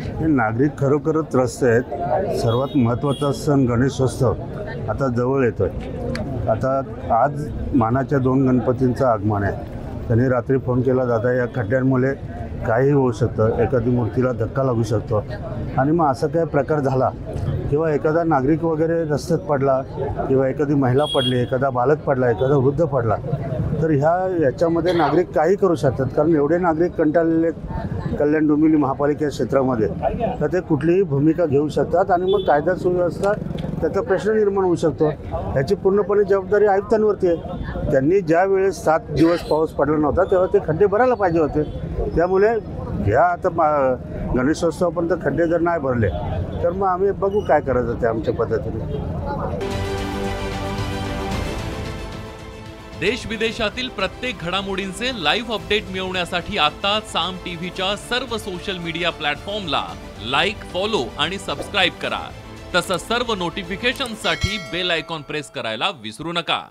हे नागरिक खरोखरच त्रस्त आहेत। सर्वात महत्त्वाचा सण गणेशोत्सव आता जवळ येतोय। आता आज मानाच्या 2 गणपतींचं आगमन आहे। त्यांनी रात्री फोन केला, दादा या खड्ड्यांमुळे काही होऊ शकतं, एखादी मूर्तीला धक्का लागू शकतो आणि मग असं काही प्रकार झाला किंवा एखादा नागरिक वगैरे रस्त्यात पडला किंवा एखादी महिला पडली, एखादा बालक पडला, एखादा वृद्ध पडला तर याच्यामध्ये नागरिक काही करू शकतात। कारण एवढे नागरिक कंटाळलेले आहेत कल्याण डोंबिवली महापालिका क्षेत्रामध्ये, तर ते कुठलीही भूमिका घेऊ शकतात आणि मग कायदा सुव्यवस्था त्याचा प्रश्न निर्माण होऊ शकतो। याची पूर्णपणे जबाबदारी आयुक्तांवरती आहे। त्यांनी ज्या वेळेस 7 दिवस पाऊस पडला नव्हता तेव्हा ते खड्डे भरायला पाहिजे होते। त्यामुळे आता गणेशोत्सवापर्यंत खड्डे जर नाही भरले तर मग आम्ही बघू काय करायचं ते आमच्या पद्धतीने। देश विदेशातील प्रत्येक घडामोडींचे लाईव्ह अपडेट मिळवण्यासाठी आता साम टीव्हीच्या सर्व सोशल मीडिया प्लॅटफॉर्मला लाईक, फॉलो आणि सबस्क्राईब करा। तसंच सर्व नोटिफिकेशनसाठी बेल आयकॉन प्रेस करायला विसरू नका।